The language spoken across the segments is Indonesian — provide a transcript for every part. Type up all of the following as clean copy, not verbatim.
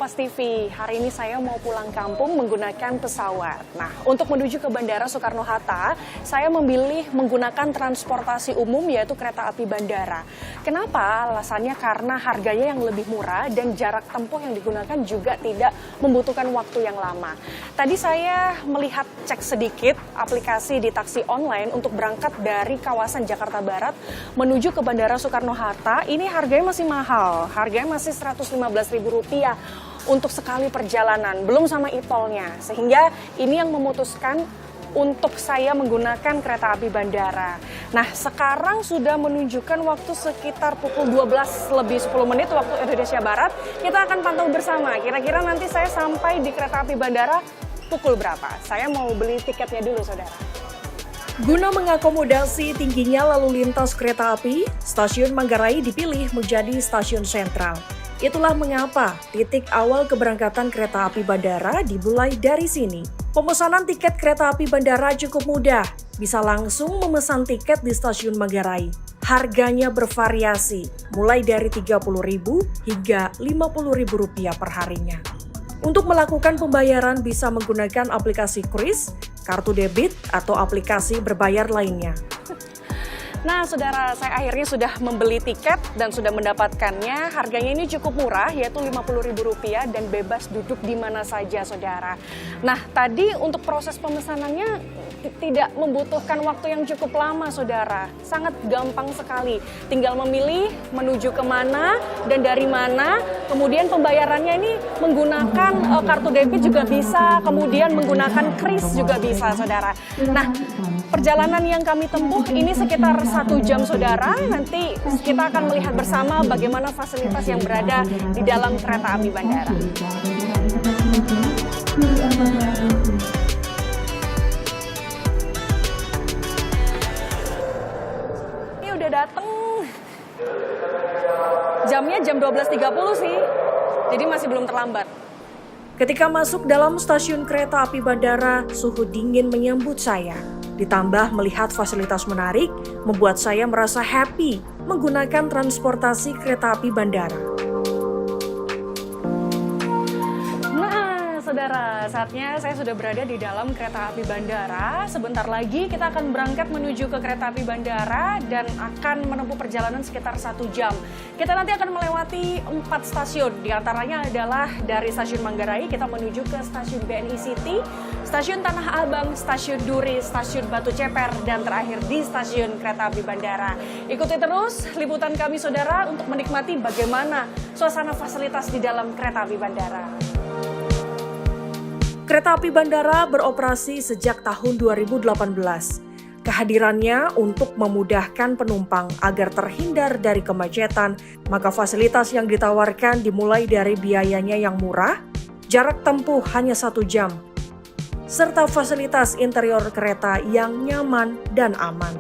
Kompas TV, hari ini saya mau pulang kampung menggunakan pesawat. Nah, untuk menuju ke Bandara Soekarno-Hatta, saya memilih menggunakan transportasi umum yaitu kereta api bandara. Kenapa? Alasannya karena harganya yang lebih murah dan jarak tempuh yang digunakan juga tidak membutuhkan waktu yang lama. Tadi saya melihat cek sedikit aplikasi di taksi online untuk berangkat dari kawasan Jakarta Barat menuju ke Bandara Soekarno-Hatta. Ini harganya masih mahal, harganya masih Rp115.000 untuk sekali perjalanan, belum sama e-tolnya. Sehingga ini yang memutuskan untuk saya menggunakan kereta api bandara. Nah, sekarang sudah menunjukkan waktu sekitar pukul 12:10 waktu Indonesia Barat. Kita akan pantau bersama, kira-kira nanti saya sampai di kereta api bandara pukul berapa. Saya mau beli tiketnya dulu, saudara. Guna mengakomodasi tingginya lalu lintas kereta api, Stasiun Manggarai dipilih menjadi stasiun sentral. Itulah mengapa titik awal keberangkatan kereta api bandara dimulai dari sini. Pemesanan tiket kereta api bandara cukup mudah, bisa langsung memesan tiket di Stasiun Manggarai. Harganya bervariasi, mulai dari Rp30.000 hingga Rp50.000 per harinya. Untuk melakukan pembayaran bisa menggunakan aplikasi Kris, kartu debit, atau aplikasi berbayar lainnya. Nah, saudara, saya akhirnya sudah membeli tiket dan sudah mendapatkannya. Harganya ini cukup murah, yaitu Rp50.000 dan bebas duduk di mana saja, saudara. Nah, tadi untuk proses pemesanannya tidak membutuhkan waktu yang cukup lama, saudara. Sangat gampang sekali. Tinggal memilih menuju kemana dan dari mana. Kemudian pembayarannya ini menggunakan kartu debit juga bisa, kemudian menggunakan Kris juga bisa, saudara. Nah, perjalanan yang kami tempuh ini sekitar 1 jam, saudara. Nanti kita akan melihat bersama bagaimana fasilitas yang berada di dalam kereta api bandara. Ini udah dateng. Jamnya jam 12.30 sih. Jadi masih belum terlambat. Ketika masuk dalam stasiun kereta api bandara, suhu dingin menyambut saya. Ditambah melihat fasilitas menarik, membuat saya merasa happy menggunakan transportasi kereta api bandara. Nah, saudara, saatnya saya sudah berada di dalam kereta api bandara. Sebentar lagi kita akan berangkat menuju ke kereta api bandara dan akan menempuh perjalanan sekitar 1 jam. Kita nanti akan melewati 4 stasiun, diantaranya adalah dari stasiun Manggarai kita menuju ke stasiun BNI City, stasiun Tanah Abang, stasiun Duri, stasiun Batu Ceper, dan terakhir di stasiun kereta api bandara. Ikuti terus liputan kami, saudara, untuk menikmati bagaimana suasana fasilitas di dalam kereta api bandara. Kereta api bandara beroperasi sejak tahun 2018. Kehadirannya untuk memudahkan penumpang agar terhindar dari kemacetan, maka fasilitas yang ditawarkan dimulai dari biayanya yang murah, jarak tempuh hanya 1 jam, serta fasilitas interior kereta yang nyaman dan aman.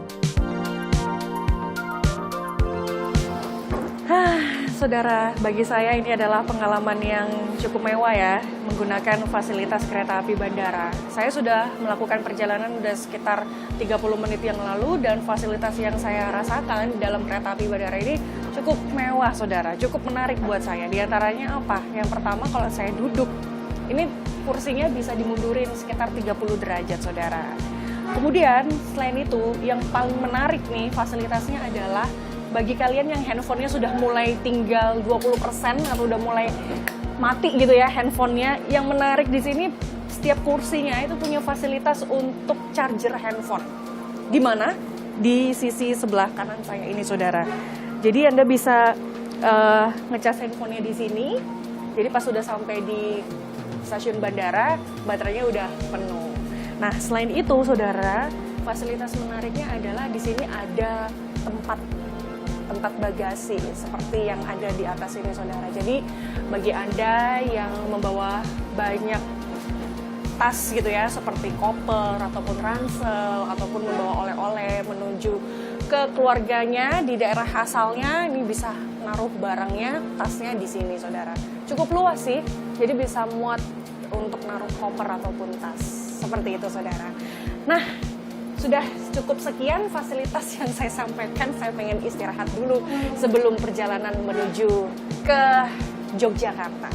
Saudara, bagi saya ini adalah pengalaman yang cukup mewah ya, menggunakan fasilitas kereta api bandara. Saya sudah melakukan perjalanan sudah sekitar 30 menit yang lalu dan fasilitas yang saya rasakan di dalam kereta api bandara ini cukup mewah, saudara. Cukup menarik buat saya. Di antaranya apa? Yang pertama, kalau saya duduk, ini kursinya bisa dimundurin sekitar 30 derajat, saudara. Kemudian, selain itu, yang paling menarik nih fasilitasnya adalah bagi kalian yang handphonenya sudah mulai tinggal 20% atau udah mulai mati gitu ya handphonenya, yang menarik di sini setiap kursinya itu punya fasilitas untuk charger handphone. Di mana? Di sisi sebelah kanan saya ini, saudara. Jadi Anda bisa ngecas handphonenya di sini. Jadi pas sudah sampai di stasiun bandara, baterainya udah penuh. Nah, selain itu, saudara, fasilitas menariknya adalah di sini ada tempat bagasi seperti yang ada di atas ini, saudara. Jadi bagi Anda yang membawa banyak tas gitu ya, seperti koper ataupun ransel ataupun membawa oleh-oleh menuju ke keluarganya di daerah asalnya, ini bisa naruh barangnya, tasnya di sini, saudara. Cukup luas sih, jadi bisa muat untuk naruh koper ataupun tas. Seperti itu, saudara. Nah, sudah cukup sekian fasilitas yang saya sampaikan. Saya pengen istirahat dulu sebelum perjalanan menuju ke Yogyakarta.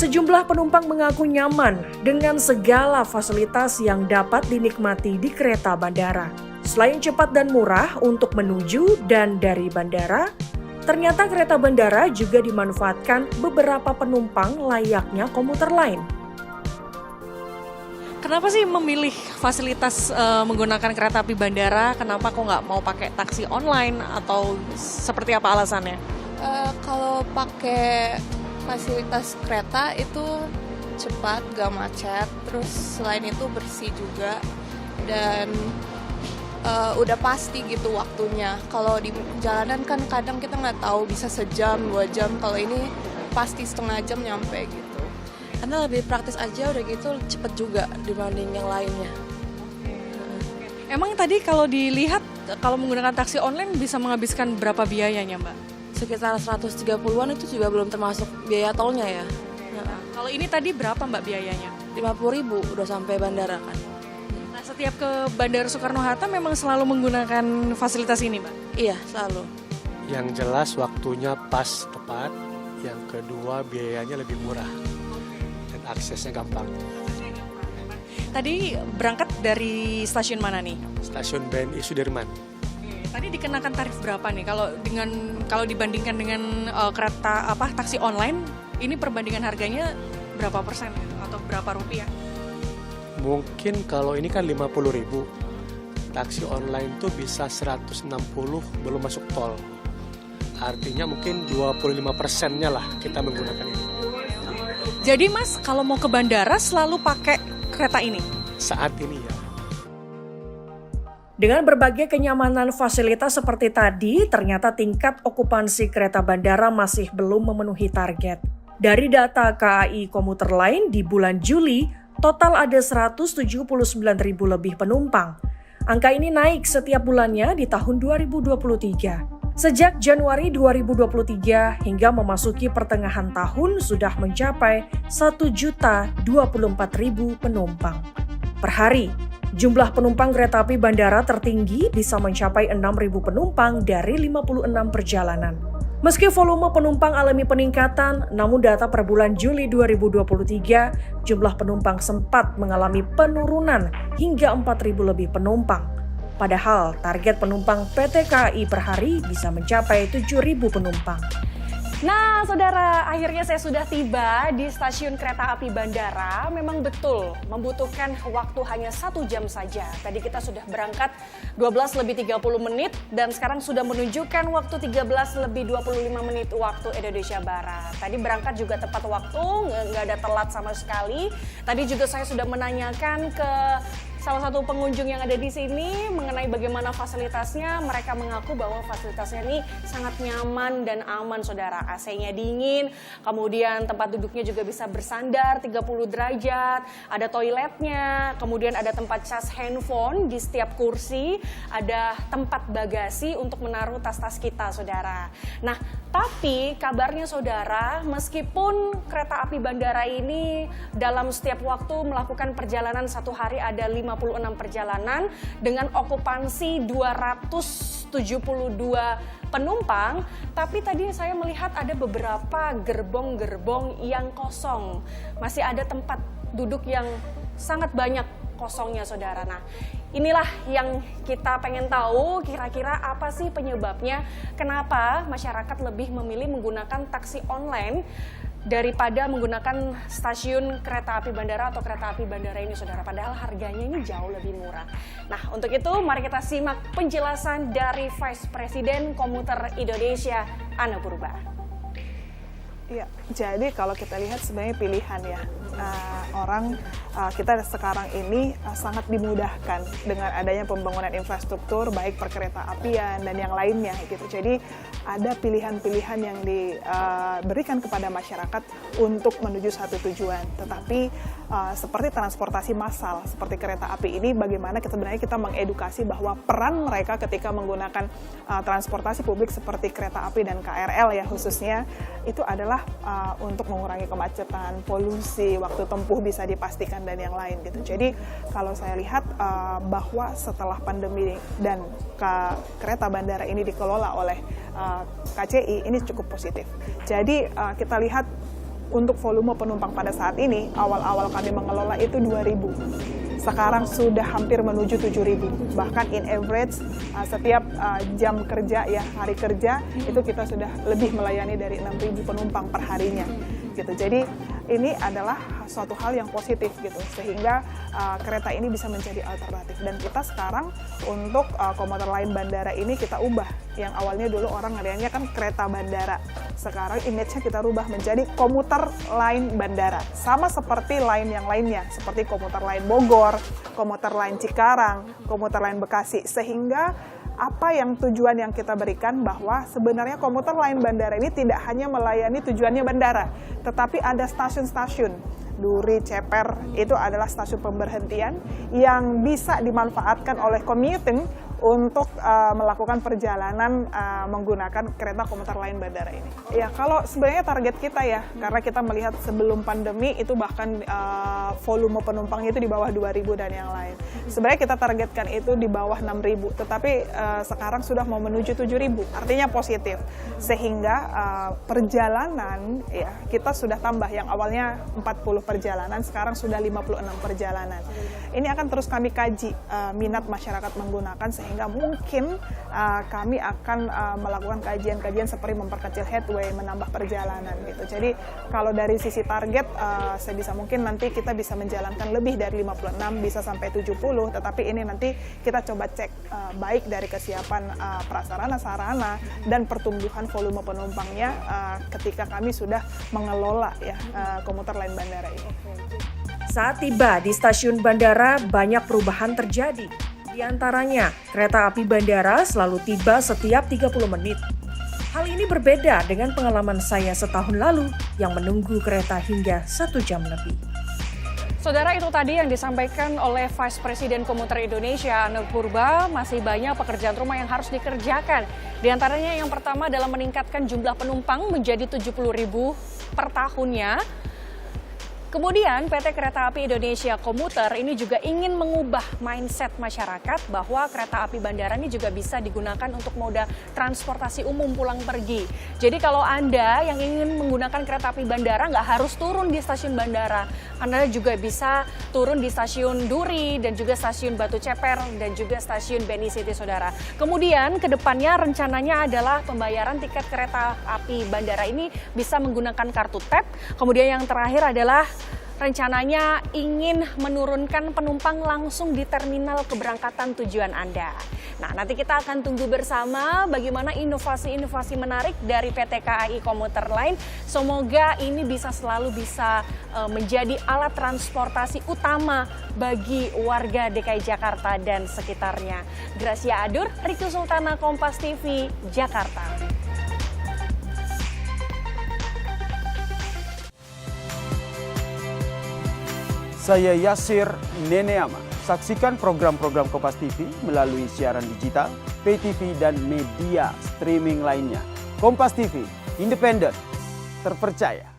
Sejumlah penumpang mengaku nyaman dengan segala fasilitas yang dapat dinikmati di kereta bandara. Selain cepat dan murah untuk menuju dan dari bandara, ternyata kereta bandara juga dimanfaatkan beberapa penumpang layaknya komuter lain. Kenapa sih memilih fasilitas menggunakan kereta api bandara? Kenapa kok nggak mau pakai taksi online atau seperti apa alasannya? Kalau pakai fasilitas kereta itu cepat, gak macet, terus selain itu bersih juga dan udah pasti gitu waktunya. Kalau di jalanan kan kadang kita nggak tahu bisa sejam, 2 jam. Kalau ini pasti setengah jam nyampe gitu. Karena lebih praktis aja, udah gitu cepet juga dibanding yang lainnya. Emang tadi kalau dilihat kalau menggunakan taksi online bisa menghabiskan berapa biayanya, Mbak? Sekitar 130-an itu juga belum termasuk biaya tolnya ya. Kalau ini tadi berapa Mbak biayanya? 50.000 udah sampai bandara kan. Nah, setiap ke Bandara Soekarno-Hatta memang selalu menggunakan fasilitas ini, Mbak? Iya, selalu. Yang jelas waktunya pas tepat, yang kedua biayanya lebih murah dan aksesnya gampang. Tadi berangkat dari stasiun mana nih? Stasiun BNI Sudirman. Tadi dikenakan tarif berapa nih? Kalau dibandingkan dengan kereta taksi online, ini perbandingan harganya berapa persen gitu, atau berapa rupiah? Mungkin kalau ini kan 50.000, taksi online tuh bisa 160 belum masuk tol. Artinya mungkin 25%-nya lah kita menggunakan ini. Jadi Mas, kalau mau ke bandara selalu pakai kereta ini? Saat ini ya. Dengan berbagai kenyamanan fasilitas seperti tadi, ternyata tingkat okupansi kereta bandara masih belum memenuhi target. Dari data KAI Komuter Line di bulan Juli, total ada 179.000 lebih penumpang. Angka ini naik setiap bulannya di tahun 2023. Sejak Januari 2023 hingga memasuki pertengahan tahun sudah mencapai 1.024.000 penumpang. Per hari, jumlah penumpang kereta api bandara tertinggi bisa mencapai 6.000 penumpang dari 56 perjalanan. Meski volume penumpang alami peningkatan, namun data per bulan Juli 2023, jumlah penumpang sempat mengalami penurunan hingga 4.000 lebih penumpang. Padahal target penumpang PT KAI per hari bisa mencapai 7.000 penumpang. Nah, saudara, akhirnya saya sudah tiba di stasiun kereta api bandara. Memang betul, membutuhkan waktu hanya 1 jam saja. Tadi kita sudah berangkat 12:30 dan sekarang sudah menunjukkan waktu 13:25 waktu Indonesia Barat. Tadi berangkat juga tepat waktu, nggak ada telat sama sekali. Tadi juga saya sudah menanyakan ke salah satu pengunjung yang ada di sini mengenai bagaimana fasilitasnya. Mereka mengaku bahwa fasilitasnya ini sangat nyaman dan aman, saudara. AC-nya dingin, kemudian tempat duduknya juga bisa bersandar 30 derajat, ada toiletnya, kemudian ada tempat cas handphone di setiap kursi, ada tempat bagasi untuk menaruh tas-tas kita, saudara. Nah, tapi kabarnya, saudara, meskipun kereta api bandara ini dalam setiap waktu melakukan perjalanan satu hari ada 56 perjalanan dengan okupansi 272 penumpang, tapi tadi saya melihat ada beberapa gerbong-gerbong yang kosong. Masih ada tempat duduk yang sangat banyak kosongnya, saudara. Nah, inilah yang kita pengen tahu kira-kira apa sih penyebabnya kenapa masyarakat lebih memilih menggunakan taksi online daripada menggunakan stasiun kereta api bandara atau kereta api bandara ini, saudara. Padahal harganya ini jauh lebih murah. Nah, untuk itu mari kita simak penjelasan dari Vice President Komuter Indonesia, Ana Purba. Ya, jadi kalau kita lihat sebenarnya pilihan ya. Kita sekarang ini sangat dimudahkan dengan adanya pembangunan infrastruktur baik perkereta apian dan yang lainnya gitu. Jadi ada pilihan-pilihan yang diberikan kepada masyarakat untuk menuju satu tujuan. Tetapi seperti transportasi massal seperti kereta api ini, bagaimana sebenarnya kita mengedukasi bahwa peran mereka ketika menggunakan transportasi publik seperti kereta api dan KRL ya khususnya itu adalah untuk mengurangi kemacetan, polusi, waktu tempuh bisa dipastikan dan yang lain gitu. Jadi kalau saya lihat bahwa setelah pandemi dan kereta bandara ini dikelola oleh KCI ini cukup positif. Jadi kita lihat untuk volume penumpang pada saat ini, awal-awal kami mengelola itu 2.000. Sekarang sudah hampir menuju 7.000. Bahkan in average setiap jam kerja ya, hari kerja itu kita sudah lebih melayani dari 6.000 penumpang per harinya. Gitu. Jadi ini adalah suatu hal yang positif gitu, sehingga kereta ini bisa menjadi alternatif. Dan kita sekarang untuk komuter lain bandara ini kita ubah. Yang awalnya dulu orang ngelihatnya kan kereta bandara, sekarang image-nya kita rubah menjadi komuter lain bandara. Sama seperti lain yang lainnya, seperti komuter lain Bogor, komuter lain Cikarang, komuter lain Bekasi. Sehingga apa yang tujuan yang kita berikan bahwa sebenarnya komuter lain bandara ini tidak hanya melayani tujuannya bandara, tetapi ada stasiun-stasiun. Duri, Ceper, itu adalah stasiun pemberhentian yang bisa dimanfaatkan oleh commuting untuk melakukan perjalanan menggunakan kereta komuter lain bandara ini. Ya, kalau sebenarnya target kita ya, karena kita melihat sebelum pandemi itu bahkan volume penumpangnya itu di bawah 2.000 dan yang lain. Sebenarnya kita targetkan itu di bawah 6.000, tetapi sekarang sudah mau menuju 7.000, artinya positif. Sehingga perjalanan ya kita sudah tambah, yang awalnya 40 perjalanan, sekarang sudah 56 perjalanan. Ini akan terus kami kaji minat masyarakat menggunakan, sehingga mungkin kami akan melakukan kajian-kajian seperti memperkecil headway, menambah perjalanan gitu. Jadi kalau dari sisi target, sebisa mungkin nanti kita bisa menjalankan lebih dari 56, bisa sampai 70, tetapi ini nanti kita coba cek baik dari kesiapan prasarana, sarana, dan pertumbuhan volume penumpangnya ketika kami sudah mengelola ya komuter lain bandara ini. Saat tiba di stasiun bandara, banyak perubahan terjadi. Di antaranya, kereta api bandara selalu tiba setiap 30 menit. Hal ini berbeda dengan pengalaman saya setahun lalu yang menunggu kereta hingga 1 jam lebih. Saudara, itu tadi yang disampaikan oleh Vice Presiden Komuter Indonesia, Anur Purba. Masih banyak pekerjaan rumah yang harus dikerjakan. Di antaranya yang pertama adalah meningkatkan jumlah penumpang menjadi 70.000 per tahunnya. Kemudian PT Kereta Api Indonesia Komuter ini juga ingin mengubah mindset masyarakat bahwa kereta api bandara ini juga bisa digunakan untuk moda transportasi umum pulang pergi. Jadi kalau Anda yang ingin menggunakan kereta api bandara nggak harus turun di stasiun bandara. Anda juga bisa turun di stasiun Duri dan juga stasiun Batu Ceper dan juga stasiun Beni City, saudara. Kemudian ke depannya rencananya adalah pembayaran tiket kereta api bandara ini bisa menggunakan kartu tap. Kemudian yang terakhir adalah rencananya ingin menurunkan penumpang langsung di terminal keberangkatan tujuan Anda. Nah, nanti kita akan tunggu bersama bagaimana inovasi-inovasi menarik dari PT KAI Komuter Line. Semoga ini selalu bisa menjadi alat transportasi utama bagi warga DKI Jakarta dan sekitarnya. Gracia Adur, Riku Sultana, Kompas TV, Jakarta. Saya Yasir Neneama. Saksikan program-program Kompas TV melalui siaran digital, pay TV, dan media streaming lainnya. Kompas TV, independen, terpercaya.